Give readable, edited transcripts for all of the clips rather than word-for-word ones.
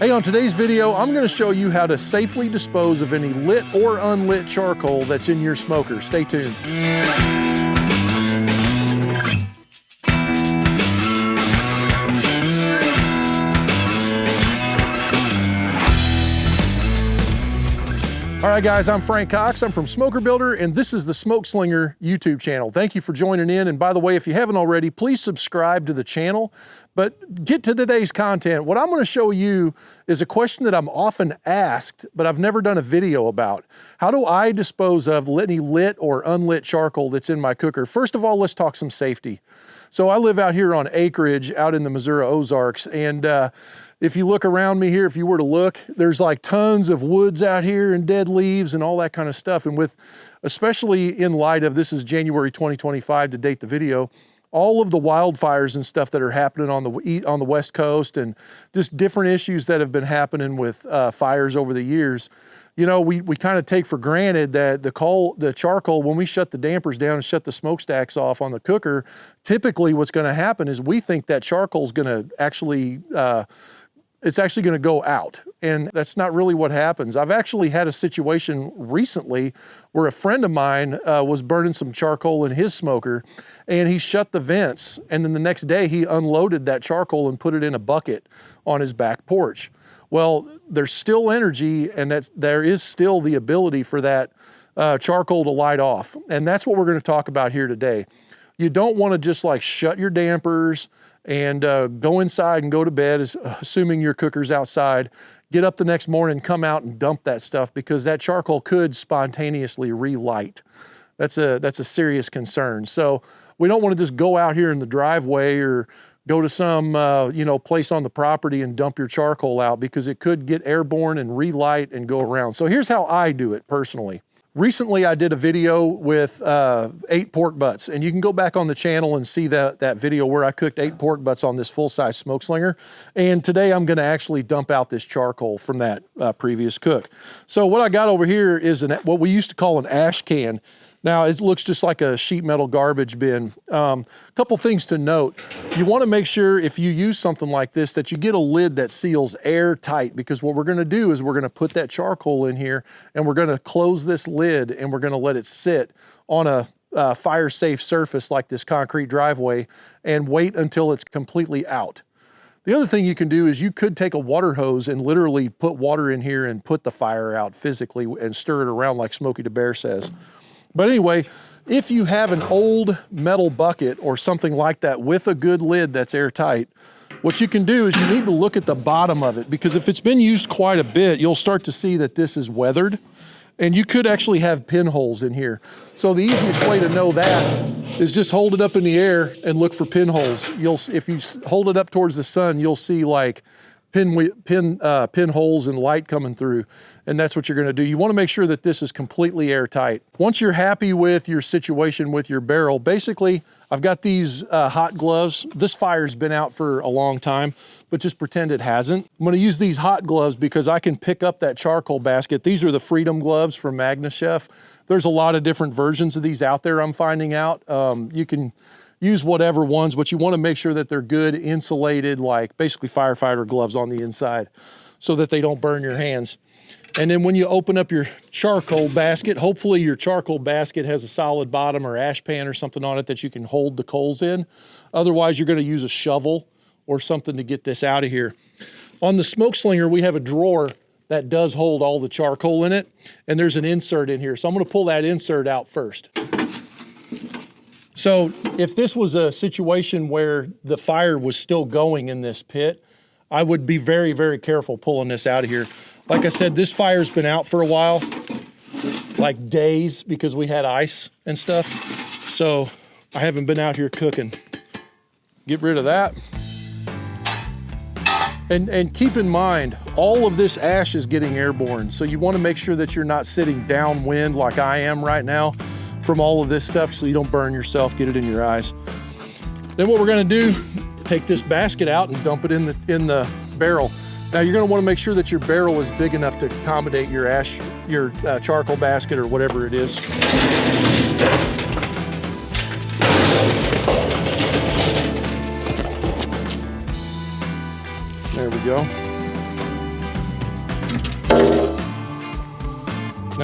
Hey, on today's video, I'm going to show you how to safely dispose of any lit or unlit charcoal that's in your smoker. Stay tuned. All right, guys, I'm Frank Cox. I'm from Smoker Builder, and this is the Smokeslinger YouTube channel. Thank you for joining in. And by the way, if you haven't already, please subscribe to the channel. But get to today's content. What I'm going to show you is a question that I'm often asked, but I've never done a video about. How do I dispose of any lit or unlit charcoal that's in my cooker? First of all, let's talk some safety. So I live out here on acreage out in the Missouri Ozarks, and if you look around me here, if you were to look, there's like tons of woods out here and dead leaves and all that kind of stuff. And with, especially in light of, this is January 2025 to date the video, all of the wildfires and stuff that are happening on the West Coast and just different issues that have been happening with fires over the years. You know, we kind of take for granted that the charcoal, when we shut the dampers down and shut the smokestacks off on the cooker, typically what's going to happen is we think that charcoal is going to actually, it's actually going to go out. And that's not really what happens. I've actually had a situation recently where a friend of mine was burning some charcoal in his smoker, and he shut the vents, and then the next day he unloaded that charcoal and put it in a bucket on his back porch. Well, there's still energy, and there is still the ability for that charcoal to light off. And that's what we're going to talk about here today. You don't want to just like shut your dampers and go inside and go to bed, assuming your cooker's outside, get up the next morning, come out and dump that stuff, because that charcoal could spontaneously relight. That's a serious concern. So we don't want to just go out here in the driveway or go to some place on the property and dump your charcoal out, because it could get airborne and relight and go around. So here's how I do it personally. Recently, I did a video with 8 pork butts, and you can go back on the channel and see that video where I cooked 8 pork butts on this full-size Smokeslinger. And today I'm gonna actually dump out this charcoal from that previous cook. So what I got over here is what we used to call an ash can. Now, it looks just like a sheet metal garbage bin. Couple things to note. You wanna make sure if you use something like this that you get a lid that seals airtight, because what we're gonna do is we're gonna put that charcoal in here and we're gonna close this lid and we're gonna let it sit on a fire-safe surface like this concrete driveway and wait until it's completely out. The other thing you can do is you could take a water hose and literally put water in here and put the fire out physically and stir it around like Smokey the Bear says. But anyway, if you have an old metal bucket or something like that with a good lid that's airtight, what you can do is you need to look at the bottom of it, because if it's been used quite a bit, you'll start to see that this is weathered, and you could actually have pinholes in here. So the easiest way to know that is just hold it up in the air and look for pinholes. If you hold it up towards the sun, you'll see like pinholes and light coming through, and that's what you're going to do. You want to make sure that this is completely airtight. Once you're happy with your situation with your barrel, basically I've got these hot gloves. This fire's been out for a long time, but just pretend it hasn't. I'm going to use these hot gloves because I can pick up that charcoal basket. These are the Freedom gloves from MagnaChef. There's a lot of different versions of these out there, I'm finding out. You can use whatever ones, but you want to make sure that they're good insulated, like basically firefighter gloves on the inside, so that they don't burn your hands. And then when you open up your charcoal basket, hopefully your charcoal basket has a solid bottom or ash pan or something on it that you can hold the coals in. Otherwise, you're going to use a shovel or something to get this out of here. On the Smokeslinger, we have a drawer that does hold all the charcoal in it, and there's an insert in here. So I'm going to pull that insert out first. So if this was a situation where the fire was still going in this pit, I would be very, very careful pulling this out of here. Like I said, this fire's been out for a while, like days, because we had ice and stuff. So I haven't been out here cooking. Get rid of that. And keep in mind, all of this ash is getting airborne. So you want to make sure that you're not sitting downwind like I am right now from all of this stuff, so you don't burn yourself, get it in your eyes. Then what we're gonna do, take this basket out and dump it in the barrel. Now you're gonna wanna make sure that your barrel is big enough to accommodate your charcoal basket or whatever it is. There we go.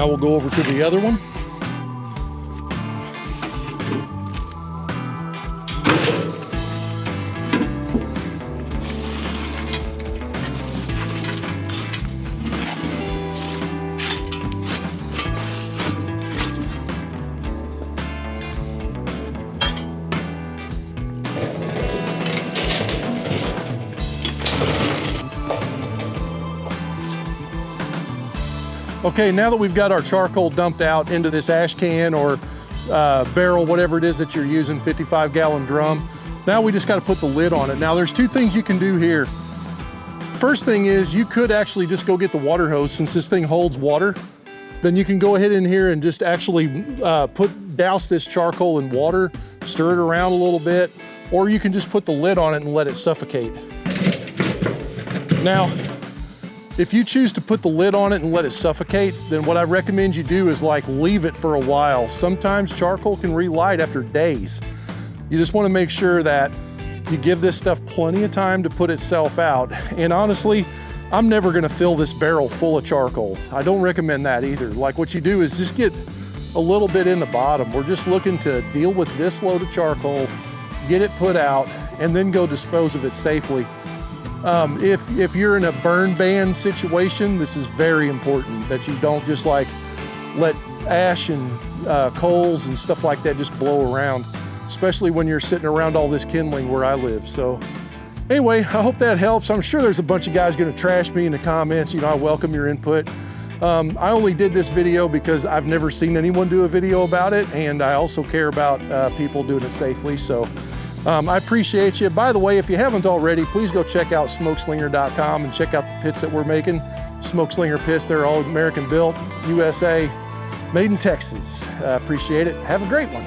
Now we'll go over to the other one. Okay, now that we've got our charcoal dumped out into this ash can or barrel, whatever it is that you're using, 55-gallon drum, now we just got to put the lid on it. Now there's two things you can do here. First thing is you could actually just go get the water hose. Since this thing holds water, then you can go ahead in here and just actually douse this charcoal in water, stir it around a little bit, or you can just put the lid on it and let it suffocate. Now, if you choose to put the lid on it and let it suffocate, then what I recommend you do is like leave it for a while. Sometimes charcoal can relight after days. You just want to make sure that you give this stuff plenty of time to put itself out. And honestly, I'm never going to fill this barrel full of charcoal. I don't recommend that either. Like what you do is just get a little bit in the bottom. We're just looking to deal with this load of charcoal, get it put out, and then go dispose of it safely. If you're in a burn ban situation, this is very important that you don't just like let ash and coals and stuff like that just blow around, especially when you're sitting around all this kindling where I live. So anyway, I hope that helps. I'm sure there's a bunch of guys gonna trash me in the comments. You know, I welcome your input. I only did this video because I've never seen anyone do a video about it, and I also care about people doing it safely. So I appreciate you. By the way, if you haven't already, please go check out smokeslinger.com and check out the pits that we're making. Smokeslinger pits, they're all American built, USA, made in Texas. Appreciate it. Have a great one.